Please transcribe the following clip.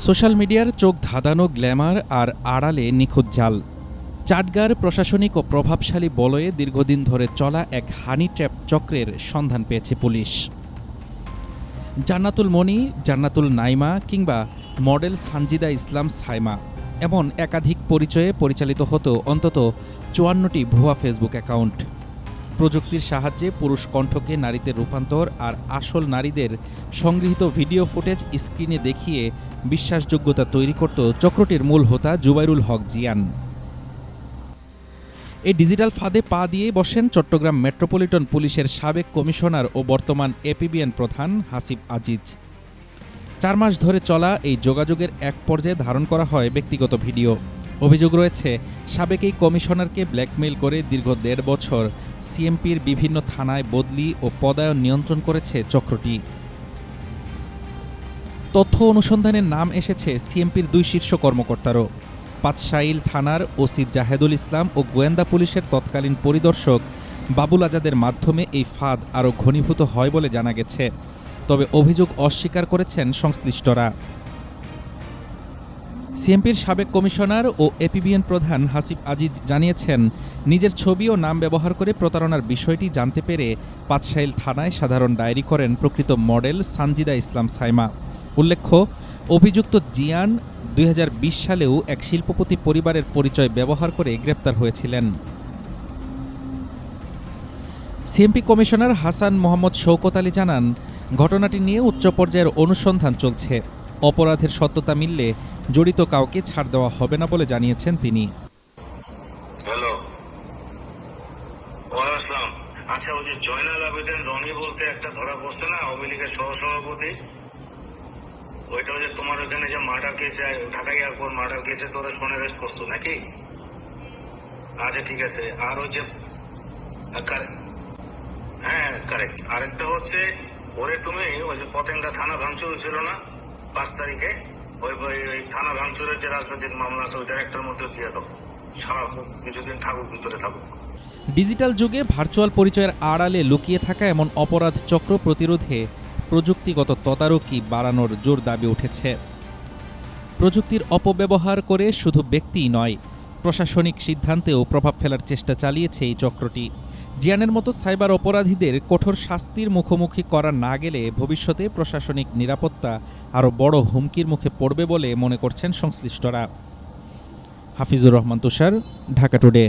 Social মিডিয়ার চোখ ধাঁধানো Glamour আর আড়ালে নিখুঁত জাল। চাটগাঁর প্রশাসনিক ও প্রভাবশালী বলয়ে দীর্ঘদিন ধরে চলা এক হানি ট্র্যাপ চক্রের সন্ধান পেয়েছে পুলিশ। জান্নাতুল মনি, জান্নাতুল নাইমা কিংবা মডেল সানজিদা ইসলাম সাইমা এমন একাধিক পরিচয়ে পরিচালিত হতো অন্তত ৫৪টি ভুয়া ফেসবুক অ্যাকাউন্ট। প্রযুক্তির সাহায্যে পুরুষ কণ্ঠকে নারীতে রূপান্তর আর আসল নারীদের সংগৃহীত ভিডিও ফুটেজ স্ক্রিনে দেখিয়ে বিশ্বাসযোগ্যতা তৈরি করত চক্রটির মূল হোতা জুবাইরুল হক জিয়ান। এই ডিজিটাল ফাঁদে পা দিয়ে বসেন চট্টগ্রাম মেট্রোপলিটন পুলিশের সাবেক কমিশনার ও বর্তমান এপিবিএন প্রধান হাসিব আজিজ। ৪ মাস ধরে চলা এই যোগাযোগের এক পর্যায়ে ধারণ করা হয় ব্যক্তিগত ভিডিও। অভিযোগ রয়েছে, সাবেক এই কমিশনারকে ব্ল্যাকমেইল করে দীর্ঘ ১.৫ বছর সিএমপির বিভিন্ন থানায় বদলি ও পদায়ন নিয়ন্ত্রণ করেছে চক্রটি। তথ্য অনুসন্ধানের নাম এসেছে সিএমপির ২ শীর্ষ কর্মকর্তারও। পাঁচশাইল থানার ওসি জাহেদুল ইসলাম ও গোয়েন্দা পুলিশের তৎকালীন পরিদর্শক বাবুল আজাদের মাধ্যমে এই ফাঁদ আরও ঘনীভূত হয় বলে জানা গেছে। তবে অভিযোগ অস্বীকার করেছেন সংশ্লিষ্টরা। সিএমপির সাবেক কমিশনার ও এপিবিএন প্রধান হাসিব আজিজ জানিয়েছেন, নিজের ছবি ও নাম ব্যবহার করে প্রতারণার বিষয়টি জানতে পেরে পাঁচশাইল থানায় সাধারণ ডায়েরি করেন প্রকৃত মডেল সানজিদা ইসলাম সাইমা। উল্লেখ্য, অভিযুক্ত জিয়ান ২০২০ সালেও এক শিল্পপতি পরিবারের পরিচয় ব্যবহার করে গ্রেপ্তার হয়েছিলেন। সিএমপি কমিশনার হাসান মোহাম্মদ শওকত আলী জানান, ঘটনাটি নিয়ে উচ্চ পর্যায়ের অনুসন্ধান চলছে। অপরাধের সত্যতা মিললে জড়িত কাউকে ছাড় দেওয়া হবে না বলে জানিয়েছেন তিনি। হ্যালো, ওয়ালাইকুম আসসালাম। আচ্ছা, ওই যে জয়নাল আবেদিন রনি বলতে একটা ধরা পড়ছে না, আওয়ামী লীগের সহসভাপতি, ওইটা ওই যে তোমার ওখানে যে মার্ডার কেসে, ঢাকা এয়ারপোর্ট মার্ডার কেসে তোরা সোনে অ্যারেস্ট করছো নাকি? আচ্ছা ঠিক আছে। আর ওই যে হ্যাঁ কারেক্ট, আরেকটা হচ্ছে ওরে তুমি ওই যে পতেঙ্গা থানা ভাঙচুর ছিল না ৫ তারিখে, ওই থানা ভাঙচুরের যে রাজনৈতিক মামলা আছে ওইটার একটার মধ্যে দিয়ে দাও, সারা কিছুদিন থাকুক, ভিতরে থাকুক। ডিজিটাল যুগে ভার্চুয়াল পরিচয়ের আড়ালে লুকিয়ে থাকা এমন অপরাধ চক্র প্রতিরোধে প্রযুক্তিগত তদারকি বাড়ানোর জোর দাবি উঠেছে। প্রযুক্তির অপব্যবহার করে শুধু ব্যক্তিই নয়, প্রশাসনিক সিদ্ধান্তেও প্রভাব ফেলার চেষ্টা চালিয়েছে এই চক্রটি। জিয়ানের মতো সাইবার অপরাধীদের কঠোর শাস্তির মুখোমুখি করা না গেলে ভবিষ্যতে প্রশাসনিক নিরাপত্তা আরও বড় হুমকির মুখে পড়বে বলে মনে করছেন সংশ্লিষ্টরা। হাফিজুর রহমান তুষার, ঢাকা টুডে।